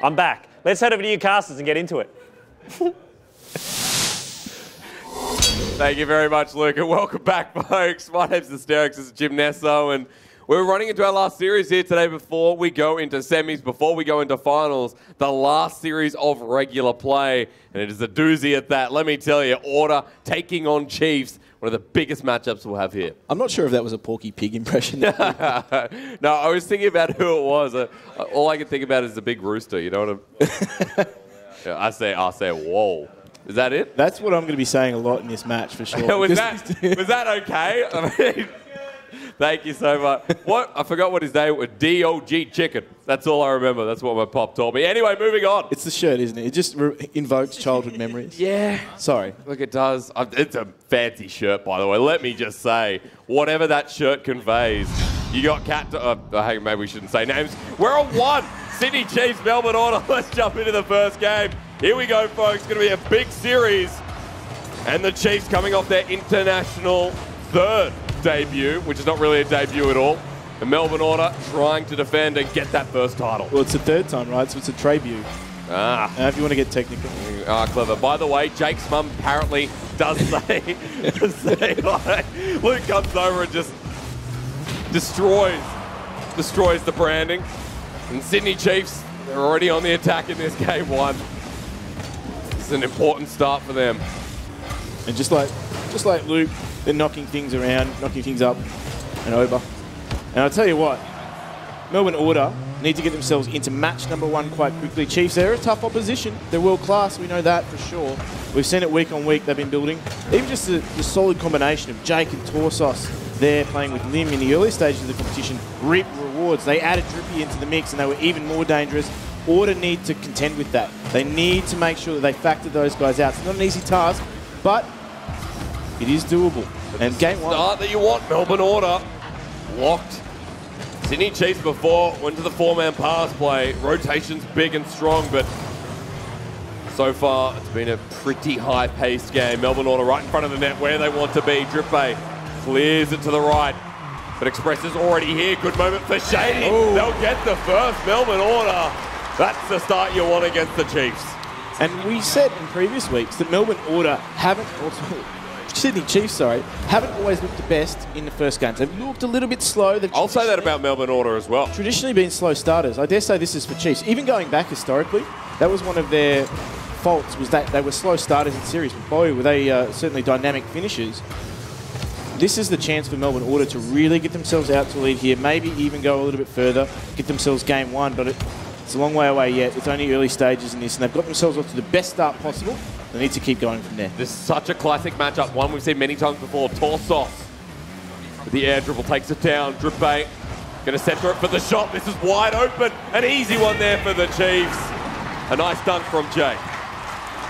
I'm back. Let's head over to you casters and get into it. Thank you very much, Luke, and welcome back, folks. My name's Hysterics. This is Jim Nesso, and we're running into our last series here today before we go into semis, before we go into finals, the last series of regular play, and it is a doozy at that. Let me tell you, Order taking on Chiefs, one of the biggest matchups we'll have here. I'm not sure if that was a Porky Pig impression. No, I was thinking about who it was. All I can think about is the big rooster, you know what I'm... I'll say, whoa. Is that it? That's what I'm going to be saying a lot in this match, for sure. was that okay? I mean, thank you so much. What? I forgot what his name was. D.O.G. Chicken. That's all I remember. That's what my pop told me. Anyway, moving on. It's the shirt, isn't it? It just invokes childhood memories. Yeah. Sorry. Look, it does. It's a fancy shirt, by the way. Let me just say, whatever that shirt conveys, you got hey, maybe we shouldn't say names. We're on one. Sydney Chiefs, Melbourne Order. Let's jump into the first game. Here we go, folks. It's going to be a big series. And the Chiefs coming off their international third debut, which is not really a debut at all. The Melbourne Order trying to defend and get that first title. Well, it's the third time, right? So it's a tribute. If you want to get technical. Clever. By the way, Jake's mum apparently does say, Luke comes over and just destroys the branding. And Sydney Chiefs, they're already on the attack in this game one. It's an important start for them. And just like Luke, they're knocking things around, knocking things up and over. And I'll tell you what, Melbourne Order need to get themselves into match number one quite quickly. Chiefs, they're a tough opposition. They're world class, we know that for sure. We've seen it week on week, they've been building. Even just the solid combination of Jake and Torsos there playing with Lim in the early stages of the competition reap rewards. They added Drippy into the mix and they were even more dangerous. Order need to contend with that. They need to make sure that they factor those guys out. It's not an easy task, but it is doable. And game one. Start that you want, Melbourne Order. Locked. Sydney Chiefs before went to the four-man pass play. Rotation's big and strong, but so far it's been a pretty high-paced game. Melbourne Order right in front of the net where they want to be. Drippy clears it to the right, but Express is already here. Good moment for Shady. Ooh. They'll get the first. Melbourne Order. That's the start you want against the Chiefs. And we said in previous weeks that Melbourne Order Sydney Chiefs, haven't always looked the best in the first games. They've looked a little bit slow. I'll say that about Melbourne Order as well. Traditionally been slow starters. I dare say this is for Chiefs. Even going back historically, that was one of their faults, was that they were slow starters in series. But boy, were they certainly dynamic finishers. This is the chance for Melbourne Order to really get themselves out to lead here, maybe even go a little bit further, get themselves game one, but it's a long way away yet. It's only early stages in this, and they've got themselves off to the best start possible. They need to keep going from there. This is such a classic matchup, one we've seen many times before. Torsos with the air dribble takes it down. Drippy going to center it for the shot. This is wide open. An easy one there for the Chiefs. A nice dunk from Jake.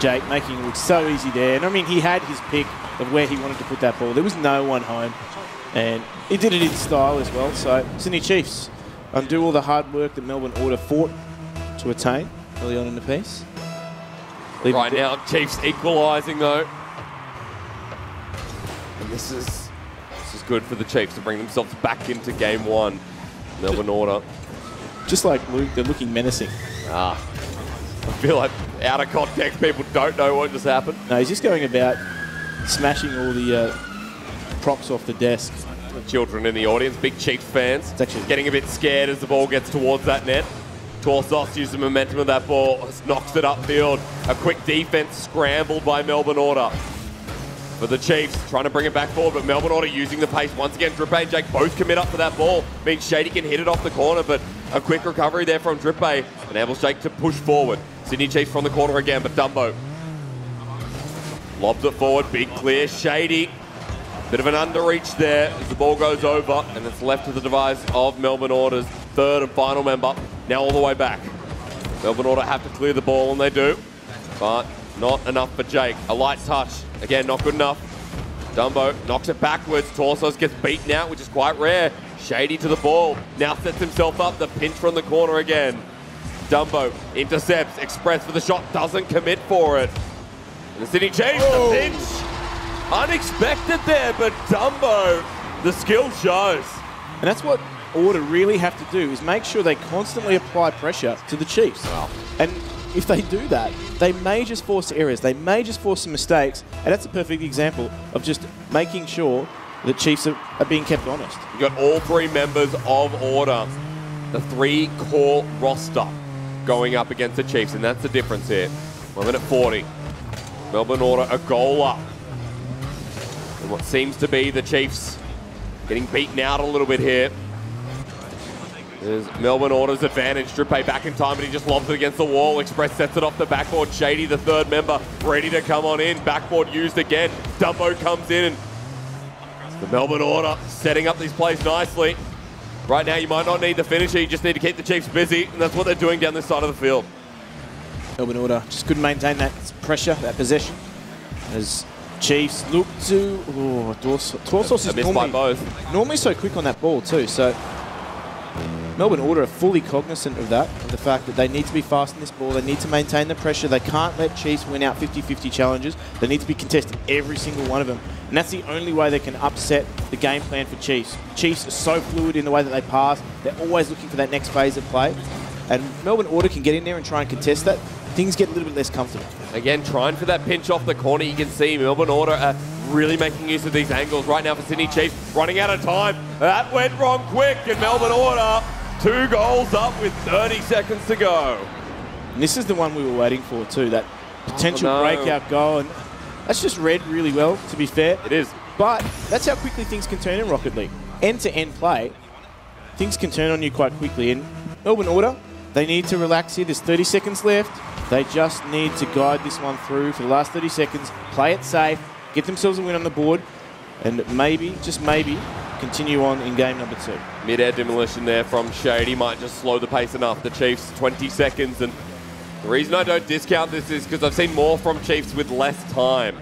Jake making it look so easy there. And I mean, he had his pick of where he wanted to put that ball. There was no one home. And he did it in style as well. So Sydney Chiefs undo all the hard work that Melbourne Order fought to attain early on in the piece. Right now, Chiefs equalising though. And this is good for the Chiefs to bring themselves back into game one. Melbourne Order. Just like Luke, they're looking menacing. I feel like out of context, people don't know what just happened. No, he's just going about smashing all the props off the desk. The children in the audience, big Chiefs fans, it's actually getting a bit scared as the ball gets towards that net. Torsos uses the momentum of that ball, knocks it upfield. A quick defense scrambled by Melbourne Order. For the Chiefs, trying to bring it back forward, but Melbourne Order using the pace. Once again, Drippy and Jake both commit up for that ball. Means Shady can hit it off the corner, but a quick recovery there from Drippy enables Jake to push forward. Sydney Chiefs from the corner again, but Dumbo lobs it forward, big clear, Shady. Bit of an underreach there as the ball goes over, and it's left to the device of Melbourne Order's third and final member. Now all the way back. Melbourne Order have to clear the ball, and they do. But not enough for Jake. A light touch. Again, not good enough. Dumbo knocks it backwards. Torsos gets beaten out, which is quite rare. Shady to the ball. Now sets himself up. The pinch from the corner again. Dumbo intercepts. Express for the shot. Doesn't commit for it. And the Sydney Chiefs, the pinch. Unexpected there, but Dumbo, the skill shows. And that's what Order really have to do is make sure they constantly apply pressure to the Chiefs. Wow. And if they do that, they may just force errors. They may just force some mistakes. And that's a perfect example of just making sure the Chiefs are being kept honest. You've got all 3 members of Order, the 3 core roster going up against the Chiefs, and that's the difference here. 1 minute 40. Melbourne Order a goal up. And what seems to be the Chiefs getting beaten out a little bit here. There's Melbourne Order's advantage. Drippay back in time, but he just lobs it against the wall. Express sets it off the backboard. Shady, the 3rd member, ready to come on in. Backboard used again. Dumbo comes in, and the Melbourne Order setting up these plays nicely. Right now, you might not need the finisher. You just need to keep the Chiefs busy, and that's what they're doing down this side of the field. Melbourne Order just couldn't maintain that pressure, that possession. As Chiefs look to... Oh, Torsos is normally so quick on that ball too, so... Melbourne Order are fully cognizant of that, of the fact that they need to be fast in this ball, they need to maintain the pressure, they can't let Chiefs win out 50-50 challenges, they need to be contesting every single one of them. And that's the only way they can upset the game plan for Chiefs. Chiefs are so fluid in the way that they pass, they're always looking for that next phase of play. And Melbourne Order can get in there and try and contest that, things get a little bit less comfortable. Again, trying for that pinch off the corner. You can see Melbourne Order are really making use of these angles right now for Sydney Chiefs. Running out of time. That went wrong quick, and Melbourne Order 2 goals up with 30 seconds to go. And this is the one we were waiting for too, that potential breakout goal. And that's just read really well, to be fair. It is. But that's how quickly things can turn in Rocket League. End-to-end play, things can turn on you quite quickly. And Melbourne Order, they need to relax here. There's 30 seconds left. They just need to guide this one through for the last 30 seconds, play it safe, get themselves a win on the board, and maybe, just maybe, continue on in game number 2. Mid-air demolition there from Shady might just slow the pace enough. The Chiefs, 20 seconds. And the reason I don't discount this is because I've seen more from Chiefs with less time.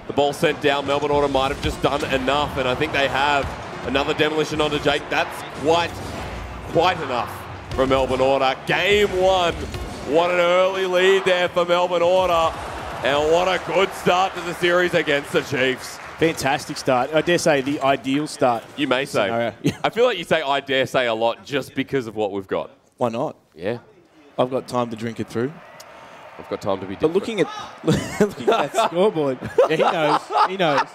The ball sent down. Melbourne Order might have just done enough, and I think they have. Another demolition onto Jake. That's quite enough for Melbourne Order. Game 1. What an early lead there for Melbourne Order. And what a good start to the series against the Chiefs. Fantastic start. I dare say the ideal start. You may say. I feel like you say I dare say a lot just because of what we've got. Why not? Yeah. I've got time to drink it through. I've got time to be different. But looking at that scoreboard, yeah, he knows.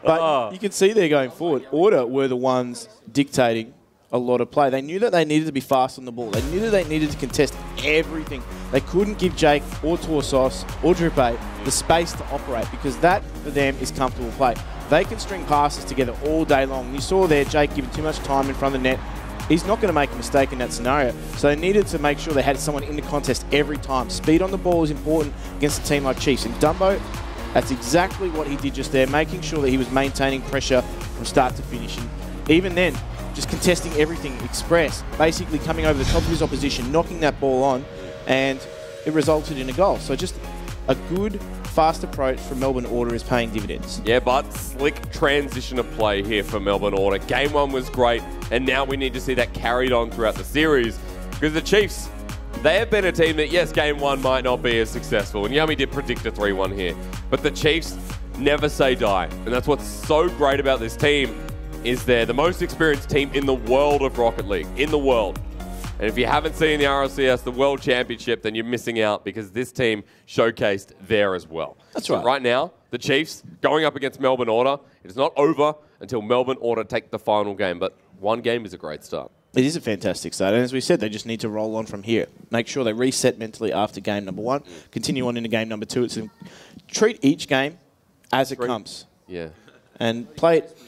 But you can see there going forward, Order were the ones dictating a lot of play. They knew that they needed to be fast on the ball. They knew that they needed to contest everything. They couldn't give Jake or Torsos or Drippay the space to operate because that, for them, is comfortable play. They can string passes together all day long. You saw there Jake giving too much time in front of the net. He's not going to make a mistake in that scenario. So they needed to make sure they had someone in the contest every time. Speed on the ball is important against a team like Chiefs. And Dumbo, that's exactly what he did just there, making sure that he was maintaining pressure from start to finish. And even then, just contesting everything, Express, basically coming over the top of his opposition, knocking that ball on, and it resulted in a goal. So just a good, fast approach from Melbourne Order is paying dividends. Yeah, but slick transition of play here for Melbourne Order. Game 1 was great, and now we need to see that carried on throughout the series, because the Chiefs, they have been a team that, yes, Game 1 might not be as successful, and Yummy did predict a 3-1 here, but the Chiefs never say die, and that's what's so great about this team, is they're the most experienced team in the world of Rocket League, in the world. And if you haven't seen the RLCS, the World Championship, then you're missing out because this team showcased there as well. That's right. So right now, the Chiefs going up against Melbourne Order. It is not over until Melbourne Order take the final game, but one game is a great start. It is a fantastic start, and as we said, they just need to roll on from here. Make sure they reset mentally after game number 1, continue on into game number 2. It's treat each game as it comes. Yeah. And play it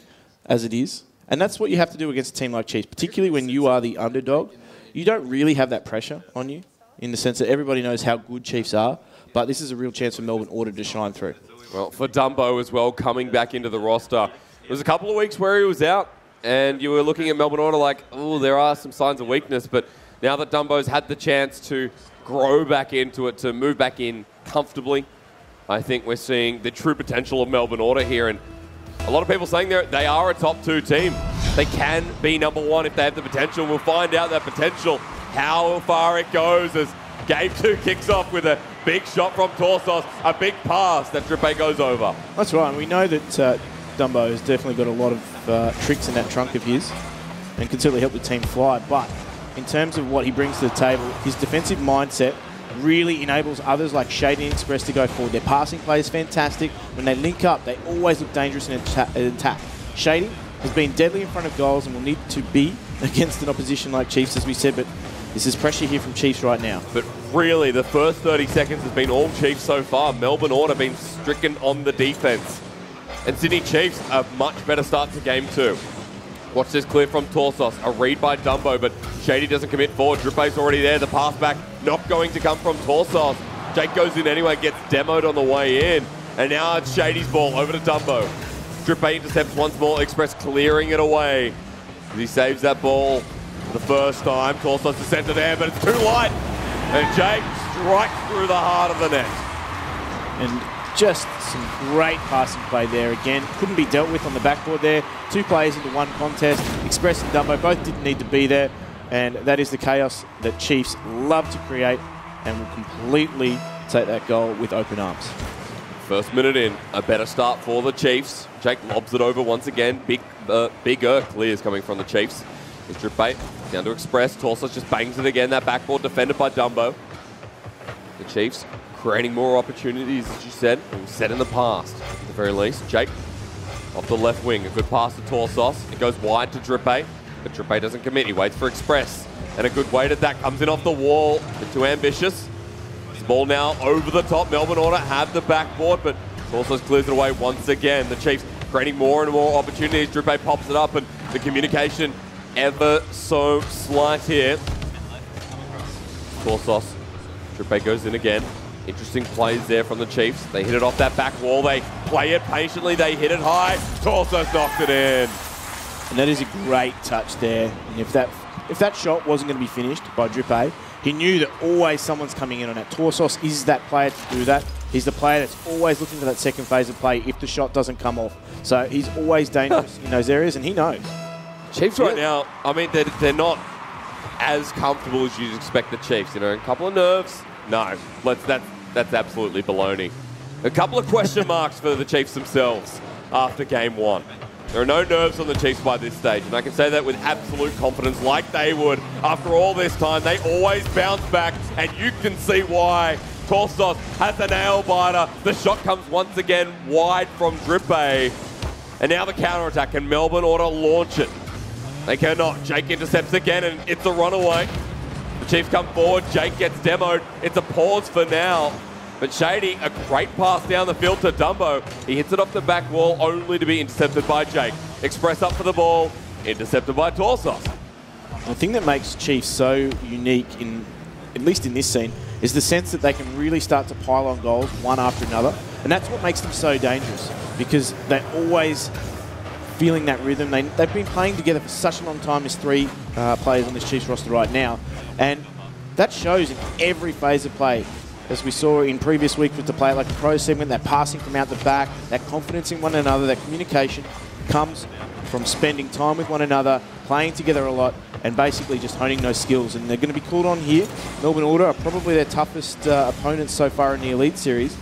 as it is. And that's what you have to do against a team like Chiefs, particularly when you are the underdog. You don't really have that pressure on you in the sense that everybody knows how good Chiefs are, but this is a real chance for Melbourne Order to shine through. Well, for Dumbo as well, coming back into the roster. There was a couple of weeks where he was out, and you were looking at Melbourne Order like, oh, there are some signs of weakness, but now that Dumbo's had the chance to grow back into it, to move back in comfortably, I think we're seeing the true potential of Melbourne Order here, and a lot of people saying they are a top 2 team. They can be number 1 if they have the potential. We'll find out that potential, how far it goes as game 2 kicks off with a big shot from Torsos, a big pass that Drippay goes over. That's right, and we know that Dumbo has definitely got a lot of tricks in that trunk of his. and can certainly help the team fly. But in terms of what he brings to the table, his defensive mindset really enables others like Shady and Express to go forward. Their passing play is fantastic. When they link up, they always look dangerous in attack. Shady has been deadly in front of goals and will need to be against an opposition like Chiefs, as we said, but this is pressure here from Chiefs right now. But really, the first 30 seconds has been all Chiefs so far. Melbourne Order been stricken on the defense. And Sydney Chiefs a much better start to game 2. Watch this clear from Torsos. A read by Dumbo, but Shady doesn't commit forward. Drippay's already there. The pass back not going to come from Torsos. Jake goes in anyway, gets demoed on the way in. And now it's Shady's ball over to Dumbo. Drippay intercepts once more. Express clearing it away. He saves that ball for the first time. Torsos to centre there, but it's too light. And Jake strikes through the heart of the net. And just some great passing play there again. Couldn't be dealt with on the backboard there. 2 players into 1 contest. Express and Dumbo both didn't need to be there. And that is the chaos that Chiefs love to create and will completely take that goal with open arms. First minute in, a better start for the Chiefs. Jake lobs it over once again. Bigger clears coming from the Chiefs. It's Drippay down to Express. Torsos just bangs it again. That backboard defended by Dumbo. The Chiefs creating more opportunities, as you said. It was set in the past, at the very least. Jake off the left wing. A good pass to Torsos. It goes wide to Drippay, but Drippay doesn't commit. He waits for Express. And a good weight at that. Comes in off the wall. But too ambitious. This ball now over the top. Melbourne Order have the backboard, but Torsos clears it away once again. The Chiefs creating more and more opportunities. Drippay pops it up, and the communication ever so slight here. Torsos. Drippay goes in again. Interesting plays there from the Chiefs. They hit it off that back wall. They play it patiently. They hit it high. Torsos knocked it in. And that is a great touch there. And if that shot wasn't going to be finished by Drippay, he knew that always someone's coming in on that. Torsos is that player to do that. He's the player that's always looking for that second phase of play if the shot doesn't come off. So he's always dangerous in those areas, and he knows. Chiefs right now, I mean, they're not as comfortable as you'd expect the Chiefs. You know, a couple of nerves. No, that's absolutely baloney. A couple of question marks for the Chiefs themselves after game 1. There are no nerves on the Chiefs by this stage, and I can say that with absolute confidence, like they would. After all this time, they always bounce back, and you can see why. Torsos has a nail biter. The shot comes once again wide from Drippay. And now the counter-attack. Can Melbourne Order launch it? They cannot. Jake intercepts again, and it's a runaway. The Chiefs come forward. Jake gets demoed. It's a pause for now. But Shady, a great pass down the field to Dumbo. He hits it off the back wall, only to be intercepted by Jake. Express up for the ball. Intercepted by Torsos. The thing that makes Chiefs so unique, at least in this scene, is the sense that they can really start to pile on goals one after another. And that's what makes them so dangerous, because they're always feeling that rhythm. They've been playing together for such a long time as 3 players on this Chiefs roster right now. And that shows in every phase of play. As we saw in previous weeks with the play like the pro segment, that passing from out the back, that confidence in one another, that communication comes from spending time with one another, playing together a lot, and basically just honing those skills. And they're going to be called on here. Melbourne Order are probably their toughest opponents so far in the Elite Series.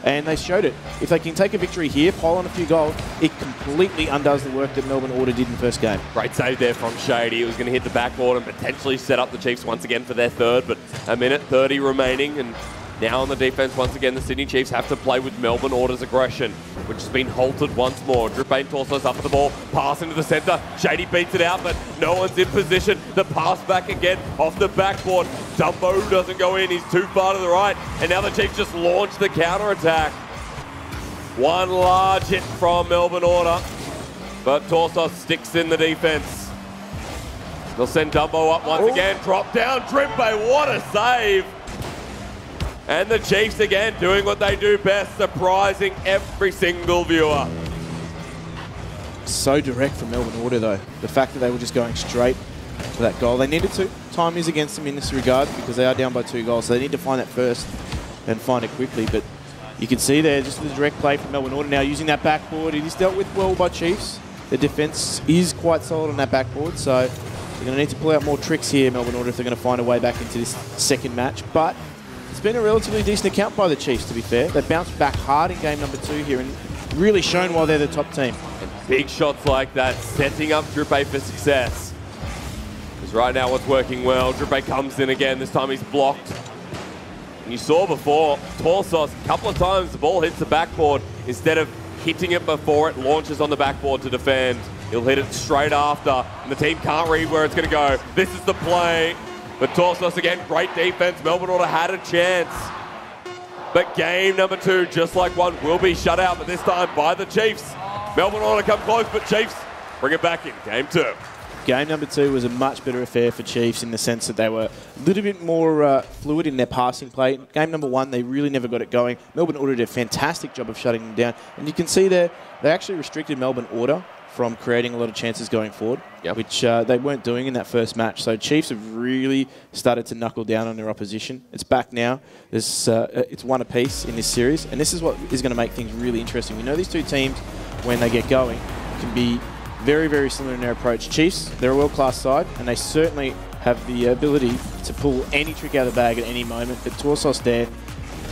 And they showed it. If they can take a victory here, pile on a few goals, it completely undoes the work that Melbourne Order did in the first game. Great save there from Shady. It was going to hit the backboard and potentially set up the Chiefs once again for their third, but a minute 30 remaining, and now on the defense, once again, the Sydney Chiefs have to play with Melbourne Order's aggression, which has been halted once more. Drippay and Torsos up for the ball, pass into the centre. Shady beats it out, but no one's in position. The pass back again off the backboard. Dumbo doesn't go in, he's too far to the right. And now the Chiefs just launch the counter-attack. One large hit from Melbourne Order, but Torsos sticks in the defense. They'll send Dumbo up once again. Drop down, Drippay, what a save! And the Chiefs again doing what they do best, surprising every single viewer. So direct from Melbourne Order though. The fact that they were just going straight for that goal. They needed to. Time is against them in this regard because they are down by 2 goals. So they need to find that first and find it quickly. But you can see there just the direct play from Melbourne Order now using that backboard. It is dealt with well by Chiefs. The defence is quite solid on that backboard. So they're going to need to pull out more tricks here, Melbourne Order, if they're going to find a way back into this second match. But it's been a relatively decent account by the Chiefs, to be fair. They bounced back hard in game number 2 here and really shown why they're the top team. And big shots like that, setting up Drippay for success. Because right now what's working well, Drippe comes in again, this time he's blocked. And you saw before, Torsos, a couple of times the ball hits the backboard, instead of hitting it before it launches on the backboard to defend, he'll hit it straight after, and the team can't read where it's going to go. This is the play. But Torsos again, great defense. Melbourne Order had a chance. But game number 2, just like one, will be shut out, but this time by the Chiefs. Melbourne Order come close, but Chiefs bring it back in game 2. Game number 2 was a much better affair for Chiefs in the sense that they were a little bit more fluid in their passing play. Game number 1, they really never got it going. Melbourne Order did a fantastic job of shutting them down. And you can see there, they actually restricted Melbourne Order from creating a lot of chances going forward, which they weren't doing in that first match. So Chiefs have really started to knuckle down on their opposition. It's back now. It's one apiece in this series, and this is what is going to make things really interesting. We know these two teams, when they get going, can be very, very similar in their approach. Chiefs, they're a world-class side, and they certainly have the ability to pull any trick out of the bag at any moment. But Torsos there,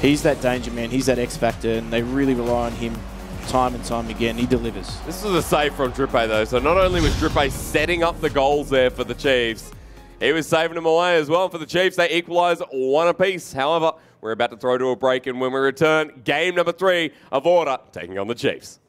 he's that danger man, he's that X factor, and they really rely on him time and time again. He delivers. This was a save from Drippe though, so not only was Drippe setting up the goals there for the Chiefs, he was saving them away as well. For the Chiefs, they equalise one apiece. However, we're about to throw to a break, and when we return, game number 3 of Order taking on the Chiefs.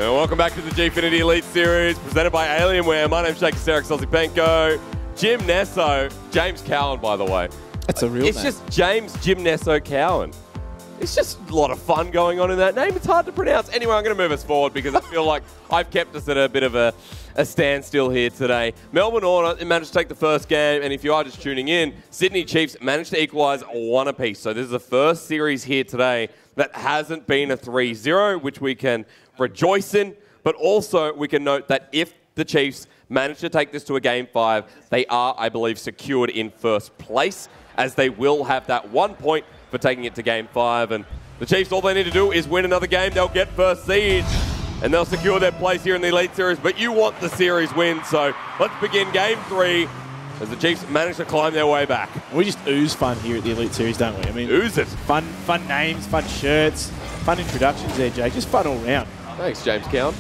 And welcome back to the Gfinity Elite Series, presented by Alienware. My name's Jake Osipenko, Jim Nesso, James Cowan, by the way. That's a real name. It's just James Jim Nesso Cowan. It's just a lot of fun going on in that name. It's hard to pronounce. Anyway, I'm going to move us forward because I feel like I've kept us at a bit of a standstill here today. Melbourne Order managed to take the first game, and if you are just tuning in, Sydney Chiefs managed to equalise 1 apiece. So this is the first series here today that hasn't been a 3-0, which we can rejoice in, but also we can note that if the Chiefs manage to take this to a Game 5, they are, I believe, secured in first place, as they will have that 1 point for taking it to Game 5. And the Chiefs, all they need to do is win another game. They'll get first seed, and they'll secure their place here in the Elite Series. But you want the series win, so let's begin Game 3 as the Chiefs manage to climb their way back. We just ooze fun here at the Elite Series, don't we? I mean, ooze it. Fun names, fun shirts, fun introductions there, Jake. Just fun all round. Thanks, James Cowan.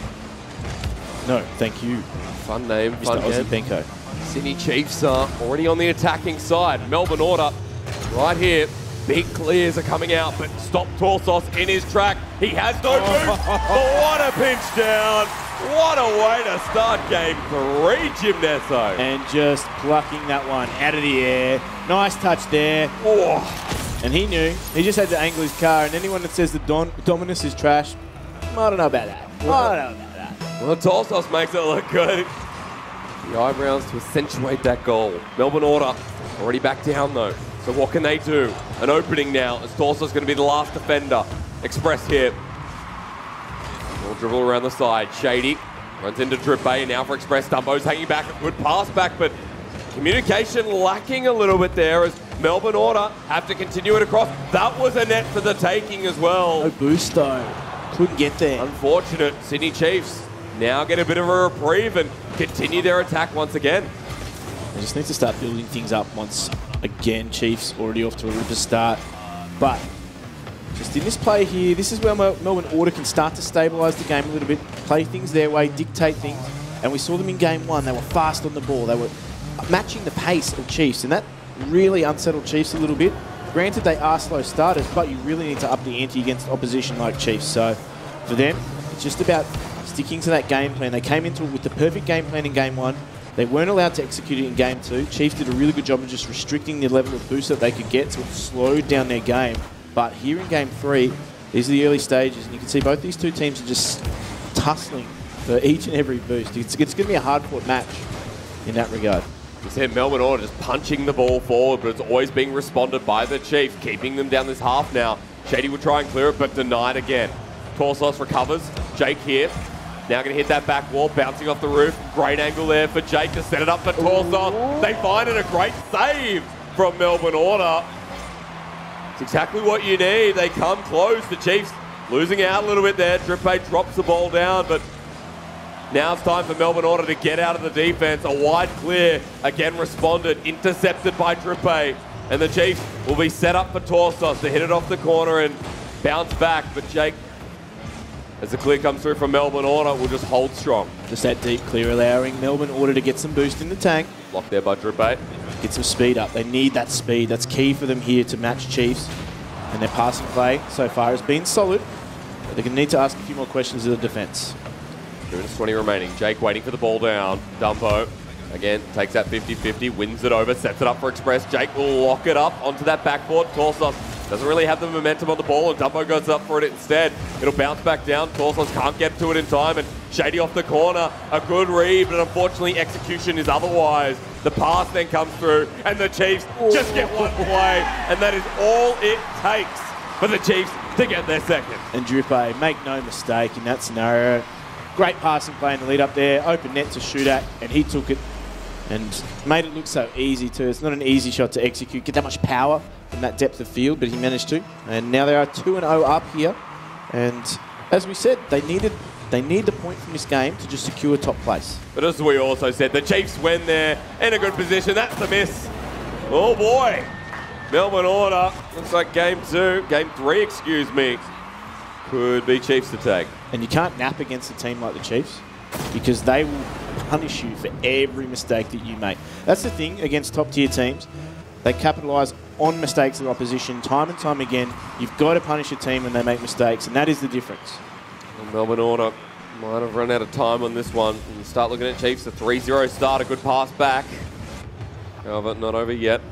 No, thank you. Fun name, Mr. fun game. Osipenko. Sydney Chiefs are already on the attacking side. Melbourne Order right here. Big clears are coming out, but stop Torsos in his track. He has no boost. But what a pinch down. What a way to start Game 3, Jim Nesso. And just plucking that one out of the air. Nice touch there. Oh. And he knew. He just had to angle his car. And anyone that says the Dominus is trash, I don't know about that. I don't know about that. Well, Torsos makes it look good. The eyebrows to accentuate that goal. Melbourne Order already back down though. So what can they do? An opening now as Torsos going to be the last defender. Express here. Little dribble around the side. Shady runs into Drippe. Now for Express. Dumbo's hanging back. A good pass back, but communication lacking a little bit there as Melbourne Order have to continue it across. That was a net for the taking as well. No boost though. Couldn't get there. Unfortunate. Sydney Chiefs now get a bit of a reprieve and continue their attack once again. They just need to start building things up once again. Chiefs already off to a ripper start. But just in this play here, this is where Melbourne Order can start to stabilise the game a little bit, play things their way, dictate things. And we saw them in Game 1. They were fast on the ball. They were matching the pace of Chiefs, and that really unsettled Chiefs a little bit. Granted, they are slow starters, but you really need to up the ante against opposition like Chiefs. So for them, it's just about sticking to that game plan. They came into it with the perfect game plan in Game 1. They weren't allowed to execute it in Game 2. Chiefs did a really good job of just restricting the level of boost that they could get, so it slowed down their game. But here in Game 3, these are the early stages, and you can see both these two teams are just tussling for each and every boost. It's going to be a hard-fought match in that regard. You said Melbourne Order just punching the ball forward, but it's always being responded by the Chiefs, keeping them down this half now. Shady will try and clear it, but denied again. Torsos recovers. Jake here. Now going to hit that back wall, bouncing off the roof. Great angle there for Jake to set it up for Torsos. They find it, a great save from Melbourne Order. It's exactly what you need. They come close. The Chiefs losing out a little bit there. Drippe drops the ball down, but now it's time for Melbourne Order to get out of the defense. A wide clear, again responded, intercepted by Drippe. And the Chiefs will be set up for Torsos to hit it off the corner and bounce back. But Jake, as the clear comes through from Melbourne Order, will just hold strong. Just that deep clear allowing Melbourne Order to get some boost in the tank. Blocked there by Drippe. Get some speed up. They need that speed. That's key for them here to match Chiefs. And their passing play so far has been solid. But they're going to need to ask a few more questions of the defence. 2 minutes 20 remaining. Jake waiting for the ball down. Dumbo again takes that 50-50, wins it over, sets it up for Express. Jake will lock it up onto that backboard. Torsos doesn't really have the momentum on the ball, and Dumbo goes up for it instead. It'll bounce back down. Torsos can't get to it in time, and Shady off the corner. A good read, but unfortunately execution is otherwise. The pass then comes through, and the Chiefs just get one play, and that is all it takes for the Chiefs to get their second. And Drippe, make no mistake in that scenario. Great passing play in the lead up there. Open net to shoot at, and he took it and made it look so easy too. It's not an easy shot to execute, get that much power from that depth of field, but he managed to. And now they are 2-0 up here. And as we said, they need the point from this game to just secure top place. But as we also said, the Chiefs win there in a good position. That's the miss. Oh boy. Melbourne Order. Looks like Game 3, excuse me. Could be Chiefs to take. And you can't nap against a team like the Chiefs because they will punish you for every mistake that you make. That's the thing against top-tier teams. They capitalise on mistakes of opposition time and time again. You've got to punish a team when they make mistakes, and that is the difference. Well, Melbourne Order Might have run out of time on this one. And start looking at Chiefs. The 3-0 start, a good pass back. However, not over yet.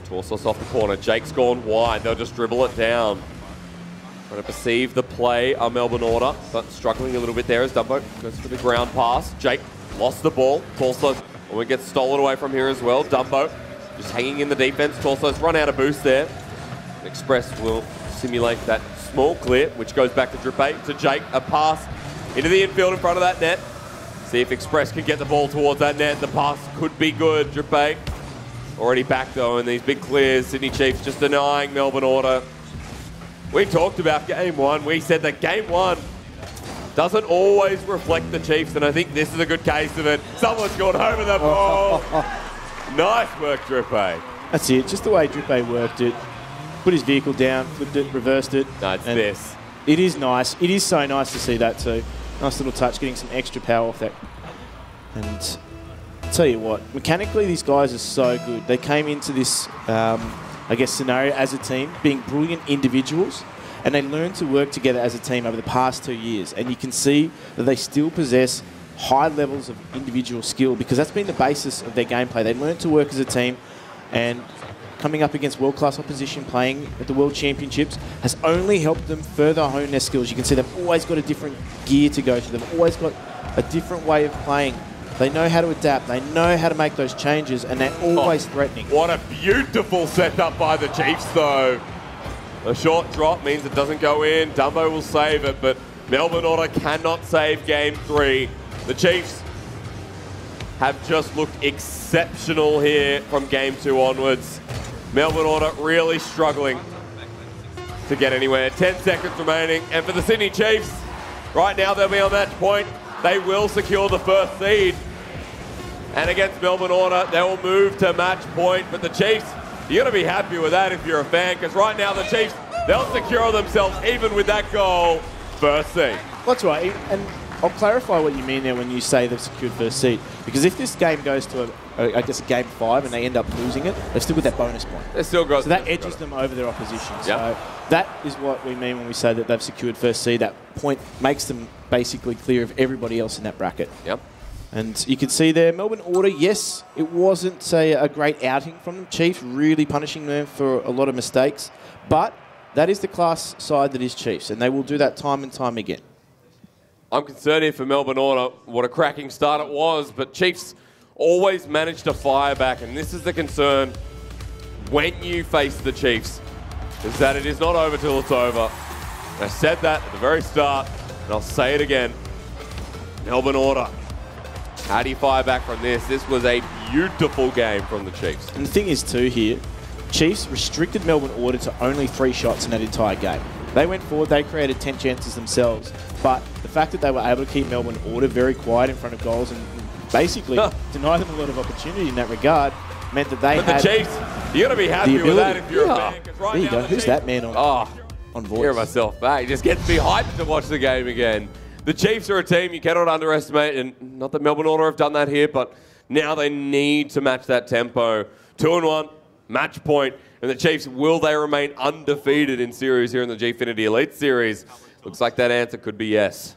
Torsos off the corner. Jake's gone wide. They'll just dribble it down. Trying to perceive the play are Melbourne Order, but struggling a little bit there as Dumbo goes for the ground pass. Jake lost the ball. Torsos will get stolen away from here as well. Dumbo just hanging in the defense. Torsos run out of boost there. Express will simulate that small clear, which goes back to Drippe, to Jake. A pass into the infield in front of that net. See if Express can get the ball towards that net. The pass could be good. Drippe already back though in these big clears. Sydney Chiefs just denying Melbourne Order. We talked about game one. We said that game one doesn't always reflect the Chiefs, and I think this is a good case of it. Someone's gone home with the ball. Nice work, Drippe. That's it. Just the way Drippe worked it. Put his vehicle down, flipped it, reversed it. No, it's this. It is nice. It is so nice to see that too. Nice little touch, getting some extra power off that. And I'll tell you what, mechanically these guys are so good. They came into this, I guess, scenario as a team, being brilliant individuals, and they learned to work together as a team over the past 2 years. And you can see that they still possess high levels of individual skill because that's been the basis of their gameplay. They learned to work as a team, and coming up against world-class opposition, playing at the World Championships, has only helped them further hone their skills. You can see they've always got a different gear to go to. They've always got a different way of playing. They know how to adapt. They know how to make those changes, and they're always threatening. What a beautiful setup by the Chiefs, though. A short drop means it doesn't go in. Dumbo will save it, but Melbourne Order cannot save game 3. The Chiefs have just looked exceptional here from game 2 onwards. Melbourne Order really struggling to get anywhere. 10 seconds remaining, and for the Sydney Chiefs, right now they'll be on match point. They will secure the first seed. And against Melbourne Order, they will move to match point. But the Chiefs, you're going to be happy with that if you're a fan, because right now the Chiefs, they'll secure themselves, even with that goal, first seed. That's right. And I'll clarify what you mean there when you say they've secured first seed. Because if this game goes to, I guess, a game 5 and they end up losing it, they've still got that bonus point. They've still got. So that edges them over their opposition. Yep. So that is what we mean when we say that they've secured first seed. That point makes them basically clear of everybody else in that bracket. Yep. And you can see there, Melbourne Order, yes, it wasn't, say, a great outing from the Chiefs, really punishing them for a lot of mistakes. But that is the class side that is Chiefs, and they will do that time and time again. I'm concerned here for Melbourne Order. What a cracking start it was, but Chiefs always manage to fire back, and this is the concern when you face the Chiefs, is that it is not over till it's over. And I said that at the very start, and I'll say it again. Melbourne Order, how do you fire back from this? This was a beautiful game from the Chiefs. And the thing is, too, here, Chiefs restricted Melbourne Order to only 3 shots in that entire game. They went forward, they created 10 chances themselves, but the fact that they were able to keep Melbourne Order very quiet in front of goals and basically deny them a lot of opportunity in that regard meant that they had the Chiefs, you got to be happy with that if you're a fan. Right, there you go. Who's that man on voice? Hear myself back. It just gets me hyped to watch the game again. The Chiefs are a team you cannot underestimate, and not that Melbourne Order have done that here, but now they need to match that tempo. 2-1, match point, and the Chiefs, will they remain undefeated in series here in the Gfinity Elite Series? Looks like that answer could be yes.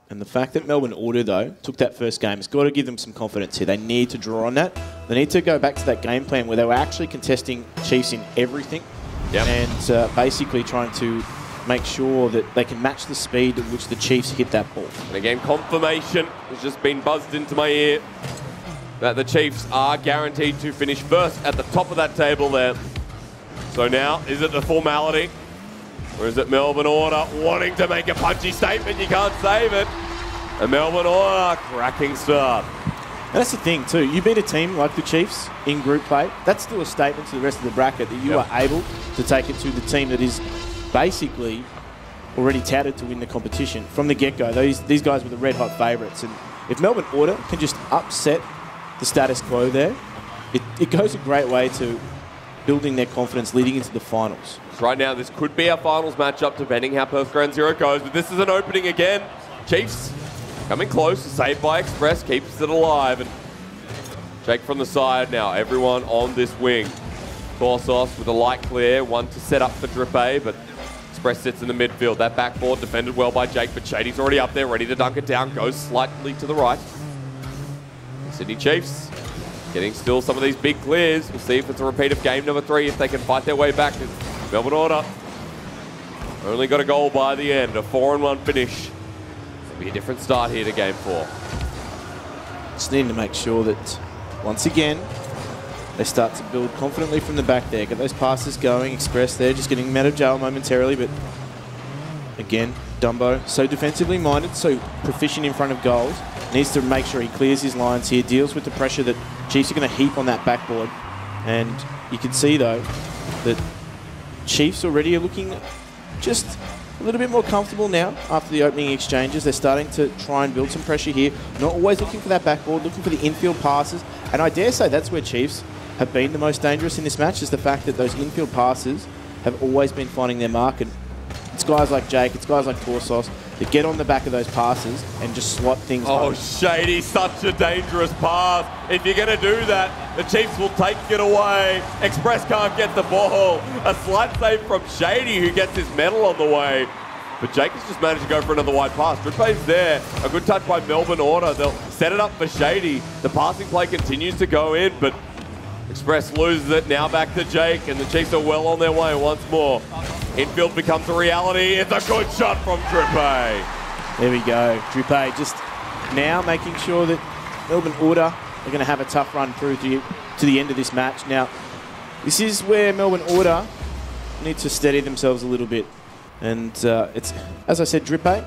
And the fact that Melbourne Order, though, took that first game, has got to give them some confidence here. They need to draw on that. They need to go back to that game plan where they were actually contesting Chiefs in everything and basically trying to make sure that they can match the speed at which the Chiefs hit that ball. And again, confirmation has just been buzzed into my ear that the Chiefs are guaranteed to finish first at the top of that table there. So now, is it the formality? Or is it Melbourne Order wanting to make a punchy statement? You can't save it. And Melbourne Order, cracking start. And that's the thing too. You beat a team like the Chiefs in group play. That's still a statement to the rest of the bracket that you are able to take it to the team that is basically already touted to win the competition from the get-go. These guys were the red-hot favourites. And if Melbourne Order can just upset the status quo there, it goes a great way to building their confidence leading into the finals. Right now, this could be our finals matchup, depending how Perth Ground Zero goes. But this is an opening again. Chiefs coming close, saved by Express, keeps it alive. And Jake from the side now, everyone on this wing. Torsos with a light clear, one to set up for Drippe, but it's Express sits in the midfield. That backboard defended well by Jake, but Shady's already up there, ready to dunk it down. Goes slightly to the right. Sydney Chiefs getting still some of these big clears. We'll see if it's a repeat of game number 3, if they can fight their way back. Melbourne Order only got a goal by the end, a 4-1 finish. It'll be a different start here to game 4. Just needing to make sure that, once again, they start to build confidently from the back there. Get those passes going. Express there, just getting them out of jail momentarily. But again, Dumbo, so defensively minded, so proficient in front of goals. Needs to make sure he clears his lines here, deals with the pressure that Chiefs are going to heap on that backboard. And you can see, though, that Chiefs already are looking just a little bit more comfortable now after the opening exchanges. They're starting to try and build some pressure here. Not always looking for that backboard, looking for the infield passes. And I dare say that's where Chiefs have been the most dangerous in this match, is the fact that those infield passes have always been finding their mark. And it's guys like Jake, it's guys like Torsos that get on the back of those passes and just slot things home. Shady, such a dangerous pass. If you're going to do that, the Chiefs will take it away. Express can't get the ball. A slight save from Shady, who gets his medal on the way. But Jake has just managed to go for another wide pass. Drippay's there. A good touch by Melbourne Order. They'll set it up for Shady. The passing play continues to go in, but Express loses it. Now back to Jake, and the Chiefs are well on their way once more. Infield becomes a reality. It's a good shot from Drippay. There we go. Drippay just now making sure that Melbourne Order are going to have a tough run through to the end of this match. Now, this is where Melbourne Order need to steady themselves a little bit. And it's, as I said, Drippay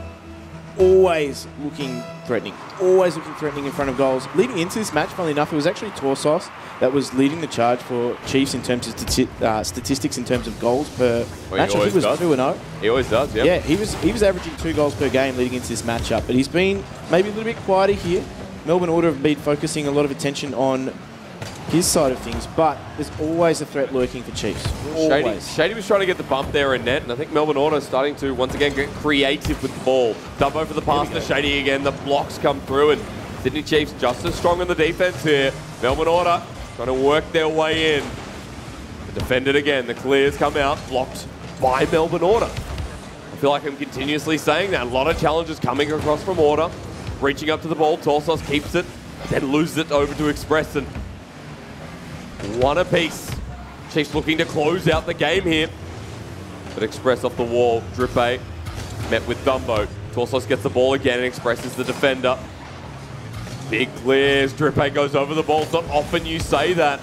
always looking threatening. Always looking threatening in front of goals. Leading into this match, funnily enough, it was actually Torsos that was leading the charge for Chiefs in terms of statistics in terms of goals per match. I think it was 2-0. He always does, yeah. Yeah, he was averaging 2 goals per game leading into this matchup, but he's been maybe a little bit quieter here. Melbourne Order have been focusing a lot of attention on his side of things, but there's always a threat lurking for Chiefs. Always. Shady was trying to get the bump there in net, and I think Melbourne Order is starting to once again get creative with the ball. Dumbo for the pass to Shady again. The blocks come through, and Sydney Chiefs just as strong in the defense here. Melbourne Order trying to work their way in. The defended again. The clears come out, blocked by Melbourne Order. I feel like I'm continuously saying that. A lot of challenges coming across from Order. Reaching up to the ball, Torsos keeps it, then loses it over to Express, and one apiece. Chiefs looking to close out the game here. But Express off the wall. Drippay met with Dumbo. Torsos gets the ball again and Express is the defender. Big clears. Drippay goes over the ball. It's not often you say that.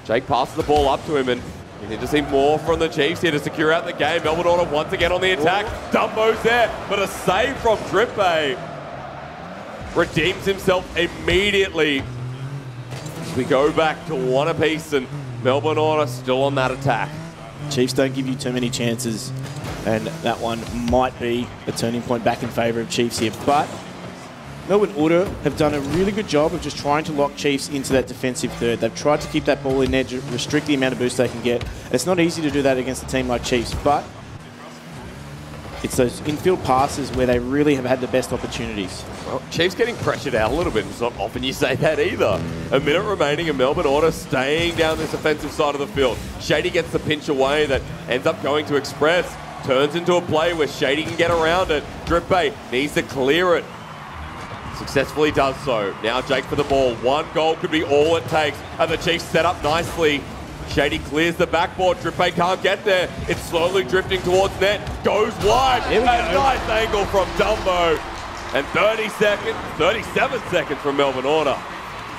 Jake passes the ball up to him, and we need to see more from the Chiefs here to secure out the game. Melbourne Order once again on the attack. Dumbo's there, but a save from Drippay. Redeems himself immediately. We go back to one apiece, and Melbourne Order still on that attack. Chiefs don't give you too many chances, and that one might be a turning point back in favour of Chiefs here. But Melbourne Order have done a really good job of just trying to lock Chiefs into that defensive third. They've tried to keep that ball in there, to restrict the amount of boost they can get. It's not easy to do that against a team like Chiefs, but it's those infield passes where they really have had the best opportunities. Well, Chiefs getting pressured out a little bit. It's not often you say that either. A minute remaining and Melbourne Order staying down this offensive side of the field. Shady gets the pinch away that ends up going to Express. Turns into a play where Shady can get around it. Drippay needs to clear it. Successfully does so. Now Jake for the ball. One goal could be all it takes. And the Chiefs set up nicely. Shady clears the backboard. Drippay can't get there. It's slowly drifting towards net. Goes wide. A nice angle from Dumbo. And 37 seconds from Melbourne Order.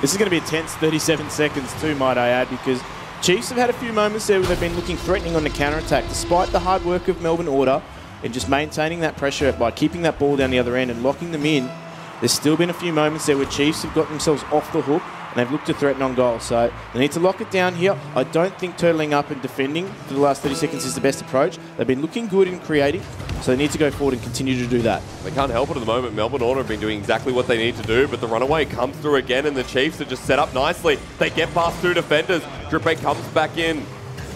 This is going to be a tense 37 seconds too, might I add, because Chiefs have had a few moments there where they've been looking threatening on the counter-attack, despite the hard work of Melbourne Order and just maintaining that pressure by keeping that ball down the other end and locking them in. There's still been a few moments there where Chiefs have got themselves off the hook and they've looked to threaten on goal. So they need to lock it down here. I don't think turtling up and defending for the last 30 seconds is the best approach. They've been looking good and creating, so they need to go forward and continue to do that. They can't help it at the moment. Melbourne Order have been doing exactly what they need to do, but the runaway comes through again and the Chiefs are just set up nicely. They get past 2 defenders. Drippay comes back in.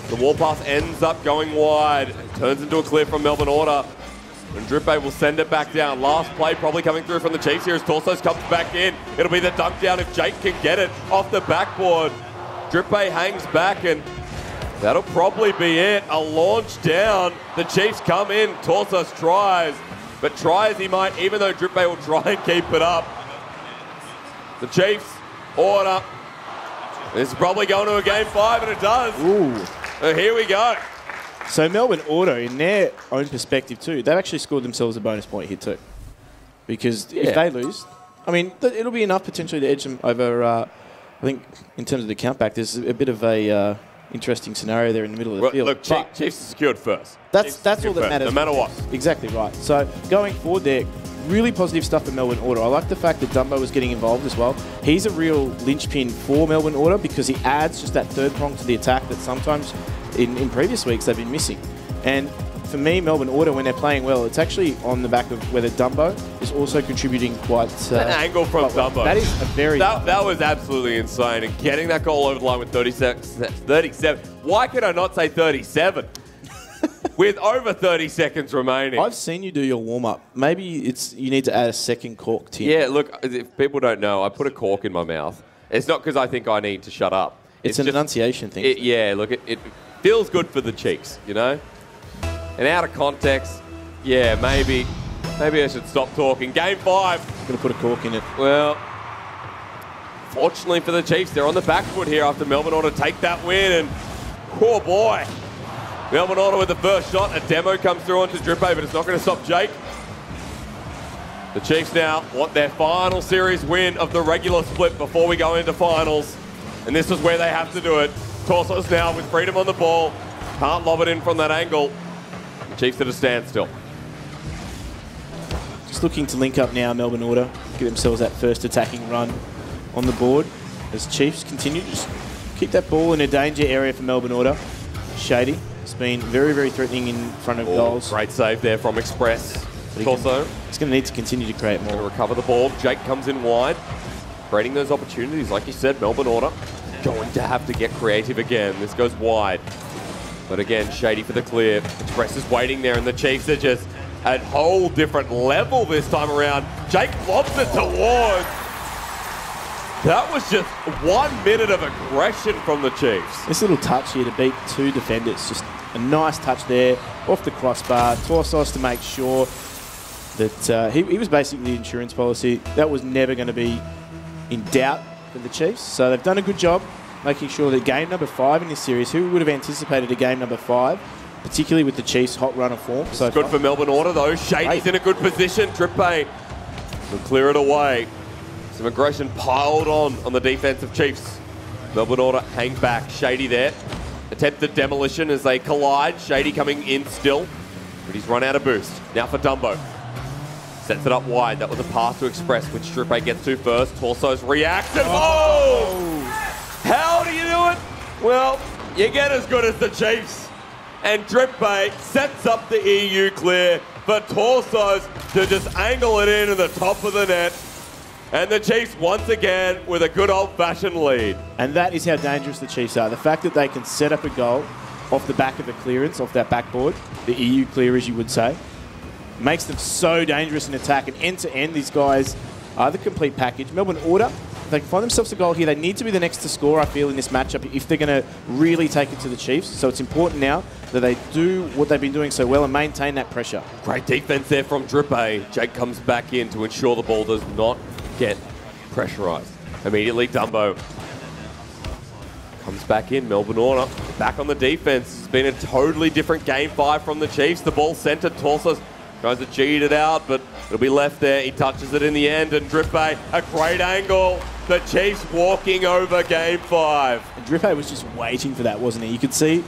The wall pass ends up going wide. It turns into a clear from Melbourne Order. And Drippay will send it back down. Last play probably coming through from the Chiefs here as Torsos comes back in. It'll be the dunk down if Jake can get it off the backboard. Drippay hangs back and That'll probably be it. A launch down. The Chiefs come in. Torsos tries. But try as he might, even though Drippay will try and keep it up. The Chiefs order. This is probably going to a game 5, and it does. Ooh. So here we go. So Melbourne Auto, in their own perspective too, they've actually scored themselves a bonus point here too. Because if they lose, I mean, it'll be enough potentially to edge them over, I think, in terms of the countback, there's a bit of a interesting scenario there in the middle of the field. Look, Chiefs are secured first. That's all that matters. No matter what. Exactly right. So going forward there, really positive stuff for Melbourne Auto. I like the fact that Dumbo was getting involved as well. He's a real linchpin for Melbourne Auto because he adds just that third prong to the attack that sometimes in previous weeks they've been missing. And for me, Melbourne Auto, when they're playing well, it's actually on the back of whether Dumbo is also contributing quite... An angle from Dumbo. That is a very... That was absolutely insane. And getting that goal over the line with 37. Why could I not say 37? With over 30 seconds remaining. I've seen you do your warm-up. Maybe you need to add a second cork to it. Yeah, look, if people don't know, I put a cork in my mouth. It's not because I think I need to shut up. It's an just, enunciation thing. Yeah, look, it feels good for the cheeks, you know? And out of context, yeah, maybe I should stop talking. Game 5. Going to put a cork in it. Well, fortunately for the Chiefs, they're on the back foot here after Melbourne Auto take that win. And, oh boy, Melbourne Auto with the first shot. A demo comes through onto Drippay, but it's not going to stop Jake. The Chiefs now want their final series win of the regular split before we go into finals. And this is where they have to do it. Torsos now with freedom on the ball. Can't lob it in from that angle. The Chiefs at a standstill. Just looking to link up now, Melbourne Auto. Get themselves that first attacking run on the board. As Chiefs continue to just keep that ball in a danger area for Melbourne Auto. Shady. It's been very, very threatening in front of goals. Great save there from Express. Torso. He's going to need to continue to create more. Going to recover the ball. Jake comes in wide. Creating those opportunities. Like you said, Melbourne Auto going to have to get creative again. This goes wide. But again, Shady for the clear. Express is waiting there, and the Chiefs are just at a whole different level this time around. Jake lobs it towards. That was just 1 minute of aggression from the Chiefs. This little touch here to beat 2 defenders. Just a nice touch there. Off the crossbar. Torsos to make sure that he was basically the insurance policy. That was never going to be in doubt for the Chiefs. So they've done a good job making sure that game number 5 in this series, who would have anticipated a game number 5, particularly with the Chiefs' hot run of form. So good for Melbourne Auto though. Shady's in a good position. Drippay will clear it away. Some aggression piled on the defensive Chiefs. Melbourne Auto hang back. Shady there. Attempted demolition as they collide. Shady coming in still, but he's run out of boost. Now for Dumbo. Sets it up wide. That was a pass to Express, which Drippay gets to first. Torsos reacts and how do you do it? Well, you get as good as the Chiefs. And Drippay sets up the EU clear for Torsos to just angle it into the top of the net. And the Chiefs once again with a good old-fashioned lead. And that is how dangerous the Chiefs are. The fact that they can set up a goal off the back of a clearance, off that backboard, the EU clear as you would say, makes them so dangerous in attack. And end-to-end, these guys are the complete package. Melbourne Auto, if they can find themselves a goal here, they need to be the next to score, I feel, in this matchup if they're going to really take it to the Chiefs. So it's important now that they do what they've been doing so well and maintain that pressure. Great defense there from Drippay. Jake comes back in to ensure the ball does not get pressurized. Immediately, Dumbo comes back in. Melbourne Auto back on the defense. It's been a totally different game 5 from the Chiefs. The ball centered. Torsos tries to cheat it out, but it'll be left there. He touches it in the end, and Drippay, a great angle. The Chiefs walking over game 5. And Drippay was just waiting for that, wasn't he? You could see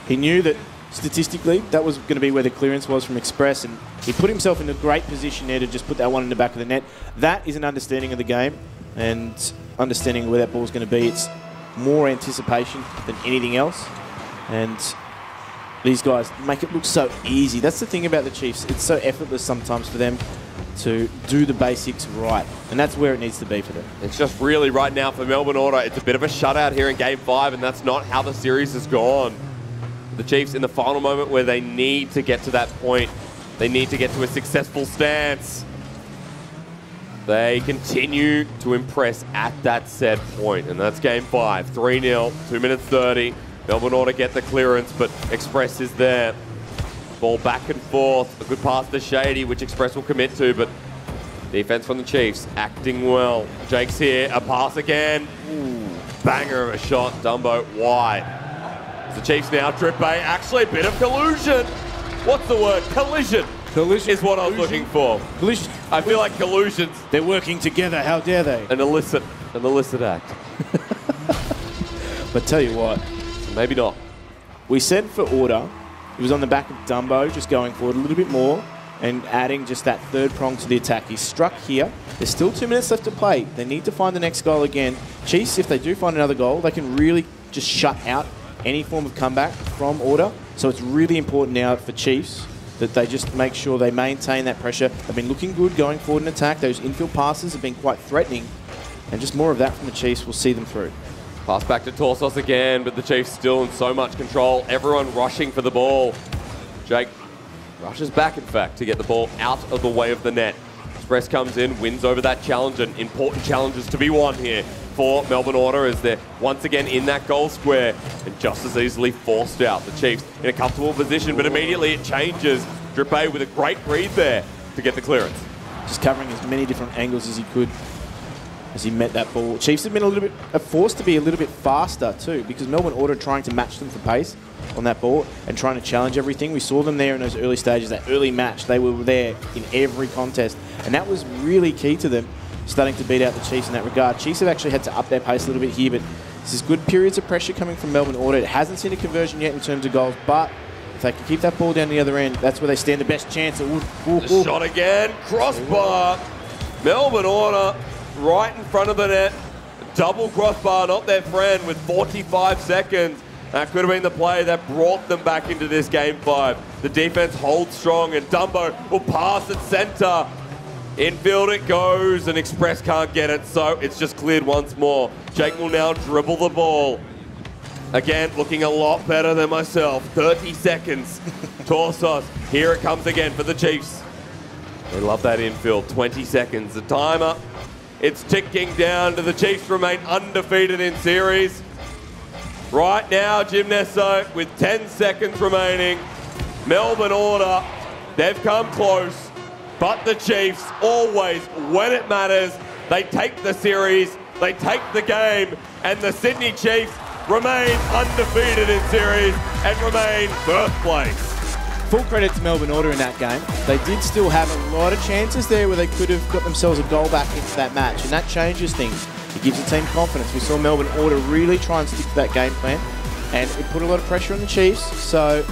he knew that statistically that was going to be where the clearance was from Express, and he put himself in a great position there to just put that one in the back of the net. That is an understanding of the game and understanding where that ball's going to be. It's more anticipation than anything else, and these guys make it look so easy. That's the thing about the Chiefs. It's so effortless sometimes for them to do the basics right, and that's where it needs to be for them. It's just really right now for Melbourne Auto, it's a bit of a shutout here in game 5, and that's not how the series has gone. The Chiefs in the final moment where they need to get to that point. They need to get to a successful stance. They continue to impress at that set point, and that's game 5. 3-0, 2 minutes 30. Melbourne Order get the clearance, but Express is there. Ball back and forth. A good pass to Shady, which Express will commit to, but defense from the Chiefs acting well. Jake's here. A pass again. Ooh, banger of a shot. Dumbo, why? The Chiefs now trip A. Actually, a bit of collusion. What's the word? Collision. Collision is what I was looking for. Collision. I feel like collusions. They're working together. How dare they? An illicit act. But tell you what, Maybe not. we said for Order, it was on the back of Dumbo, just going forward a little bit more and adding just that third prong to the attack. He's struck here. There's still 2 minutes left to play. They need to find the next goal again. Chiefs, if they do find another goal, they can really just shut out any form of comeback from Order. So it's really important now for Chiefs that they just make sure they maintain that pressure. They've been looking good going forward in attack. Those infield passes have been quite threatening. And just more of that from the Chiefs will see them through. Pass back to Torsos again, but the Chiefs still in so much control. Everyone rushing for the ball. Jake rushes back, in fact, to get the ball out of the way of the net. Express comes in, wins over that challenge, and important challenges to be won here for Melbourne Order as they're once again in that goal square and just as easily forced out. The Chiefs in a comfortable position, but immediately it changes. Drippé with a great breathe there to get the clearance. Just covering as many different angles as he could as he met that ball. Chiefs have been forced to be a little bit faster too, because Melbourne Order trying to match them for pace on that ball and trying to challenge everything. We saw them there in those early stages, that early match. They were there in every contest, and that was really key to them starting to beat out the Chiefs in that regard. Chiefs have actually had to up their pace a little bit here, but this is good periods of pressure coming from Melbourne Order. It hasn't seen a conversion yet in terms of goals, but if they can keep that ball down the other end, that's where they stand the best chance. The shot again, crossbar. Melbourne Order right in front of the net. Double crossbar, not their friend, with 45 seconds. That could have been the play that brought them back into this game 5. The defense holds strong, and Dumbo will pass at center. Infield it goes, and Express can't get it, so it's just cleared once more. Jake will now dribble the ball. Again, looking a lot better than myself. 30 seconds. Torsos, here it comes again for the Chiefs. They love that infield. 20 seconds. The timer, it's ticking down. Do the Chiefs remain undefeated in series? Right now, Jim Nesso, with 10 seconds remaining. Melbourne Order, they've come close. But the Chiefs, always, when it matters, they take the series, they take the game, and the Sydney Chiefs remain undefeated in series and remain first place. Full credit to Melbourne Order in that game. They did still have a lot of chances there where they could have got themselves a goal back into that match, and that changes things. It gives the team confidence. We saw Melbourne Order really try and stick to that game plan, and it put a lot of pressure on the Chiefs. So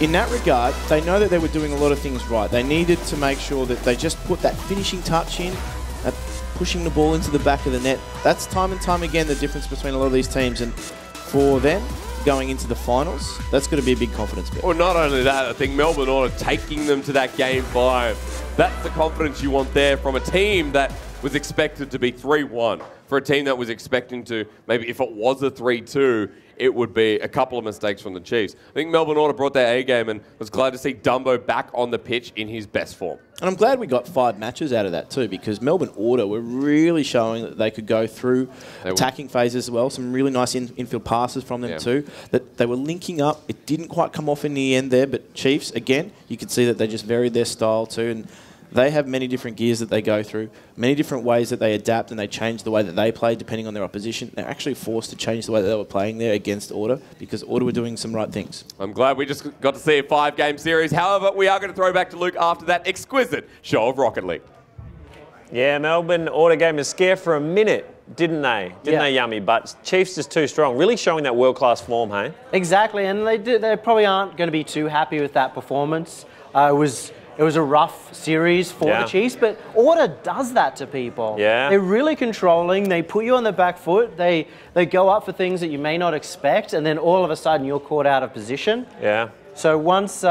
in that regard, they know that they were doing a lot of things right. They needed to make sure that they just put that finishing touch in, that pushing the ball into the back of the net. That's time and time again the difference between a lot of these teams, and for them going into the finals, that's going to be a big confidence bit. Well, not only that, I think Melbourne Order taking them to that game 5. That's the confidence you want there from a team that was expected to be 3-1. For a team that was expecting to, maybe if it was a 3-2, it would be a couple of mistakes from the Chiefs. I think Melbourne Order brought their A game and was glad to see Dumbo back on the pitch in his best form. And I'm glad we got 5 matches out of that too, because Melbourne Order were really showing that they could go through attacking phases as well. Some really nice infield passes from them too. That they were linking up. It didn't quite come off in the end there, but Chiefs, again, you could see that they just varied their style too. And they have many different gears that they go through, many different ways that they adapt and they change the way that they play depending on their opposition. They're actually forced to change the way that they were playing there against Order because Order were doing some right things. I'm glad we just got to see a 5-game series. However, we are going to throw back to Luke after that exquisite show of Rocket League. Yeah, Melbourne Order gave him a scare for a minute, didn't they? Didn't they, Yummy? But Chiefs just too strong. Really showing that world-class form, hey? Exactly, and they probably aren't going to be too happy with that performance. It was a rough series for the Chiefs, but Order does that to people. Yeah. They're really controlling. They put you on the back foot. They go up for things that you may not expect, and then all of a sudden you're caught out of position. Yeah. So once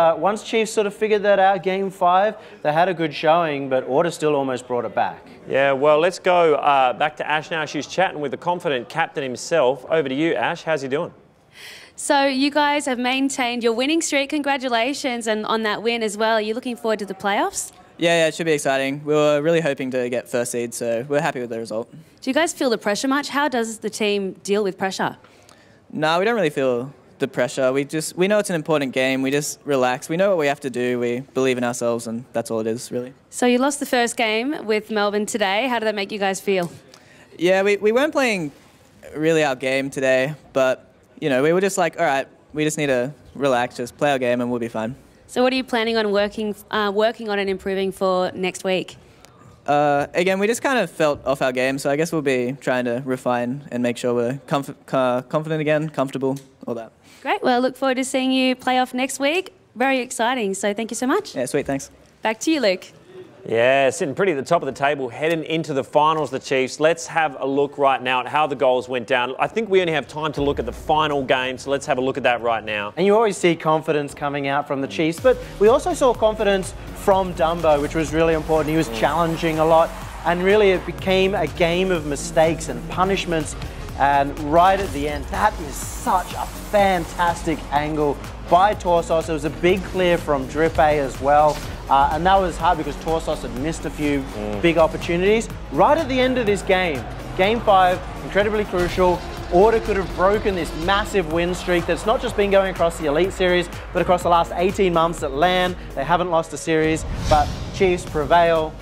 Chiefs sort of figured that out, game 5, they had a good showing, but Order still almost brought it back. Yeah, well, let's go back to Ash now. She's chatting with the confident captain himself. Over to you, Ash. How's he doing? So you guys have maintained your winning streak. Congratulations on that win as well. Are you looking forward to the playoffs? Yeah, it should be exciting. We were really hoping to get first seed, so we're happy with the result. Do you guys feel the pressure much? How does the team deal with pressure? No, we don't really feel the pressure. We know it's an important game. We just relax. We know what we have to do. We believe in ourselves, and that's all it is, really. So you lost the first game with Melbourne today. How did that make you guys feel? Yeah, we weren't playing really our game today, but, you know, we were just like, all right, we just need to relax, just play our game, and we'll be fine. So what are you planning on working on and improving for next week? Again, we just kind of felt off our game, so I guess we'll be trying to refine and make sure we're confident again, comfortable, all that. Great. Well, look forward to seeing you play off next week. Very exciting. So thank you so much. Yeah, sweet. Thanks. Back to you, Luke. Yeah, sitting pretty at the top of the table, heading into the finals, the Chiefs. Let's have a look right now at how the goals went down. I think we only have time to look at the final game, so let's have a look at that right now. And you always see confidence coming out from the Chiefs, but we also saw confidence from Dumbo, which was really important. He was challenging a lot, and really it became a game of mistakes and punishments. And right at the end, that is such a fantastic angle by Torsos. It was a big clear from Drippe as well. And that was hard because Torsos had missed a few big opportunities. Right at the end of this game, Game 5, incredibly crucial. Order could have broken this massive win streak that's not just been going across the Elite Series, but across the last 18 months at LAN. They haven't lost a series, but Chiefs prevail.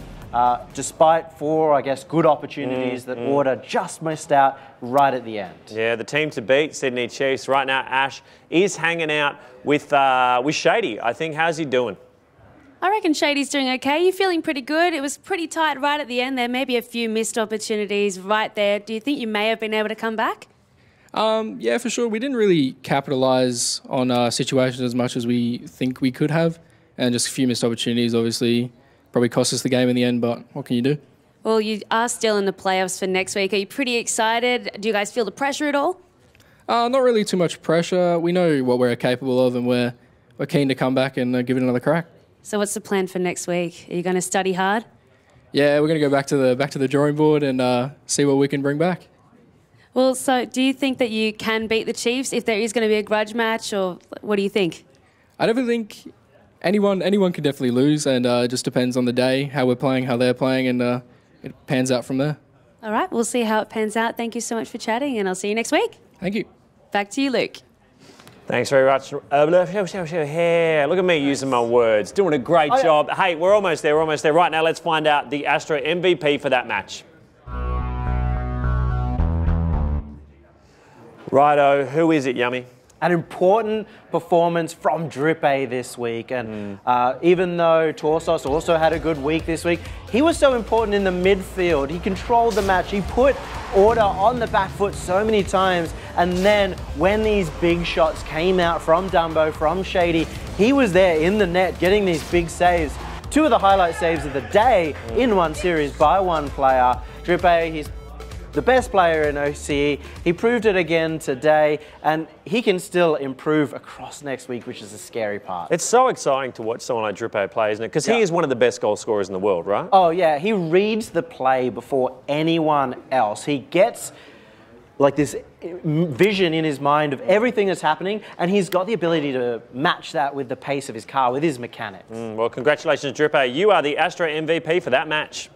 Despite 4, I guess, good opportunities that Order just missed out right at the end. Yeah, the team to beat, Sydney Chiefs. Right now, Ash is hanging out with Shady, I think. How's he doing? I reckon Shady's doing okay. You're feeling pretty good. It was pretty tight right at the end. There may be a few missed opportunities right there. Do you think you may have been able to come back? Yeah, for sure. We didn't really capitalise on situations as much as we think we could have. And just a few missed opportunities, obviously, probably cost us the game in the end, but what can you do? Well, you are still in the playoffs for next week. Are you pretty excited? Do you guys feel the pressure at all? Not really too much pressure. We know what we're capable of, and we're keen to come back and give it another crack. So what's the plan for next week? Are you going to study hard? Yeah, we're going to go back to the drawing board and see what we can bring back. Well, so do you think that you can beat the Chiefs if there is going to be a grudge match, or what do you think? I don't think anyone can definitely lose, and it just depends on the day, how we're playing, how they're playing, and it pans out from there. All right, we'll see how it pans out. Thank you so much for chatting, and I'll see you next week. Thank you. Back to you, Luke. Thanks very much. Look at me using my words. Doing a great job. Hey, we're almost there. Right now, let's find out the Astro MVP for that match. Righto, who is it, Yummy? An important performance from Drippe this week, and even though Torsos also had a good week this week, he was so important in the midfield. He controlled the match. He put Order on the back foot so many times, and then when these big shots came out from Dumbo, from Shady, he was there in the net getting these big saves. 2 of the highlight saves of the day in one series by one player. Drippe, he's the best player in OCE. He proved it again today, and he can still improve across next week, which is the scary part. It's so exciting to watch someone like Drippe play, isn't it? Because he is one of the best goal scorers in the world, right? Oh, yeah. He reads the play before anyone else. He gets like this vision in his mind of everything that's happening, and he's got the ability to match that with the pace of his car, with his mechanics. Well, congratulations, Drippe. You are the Astro MVP for that match.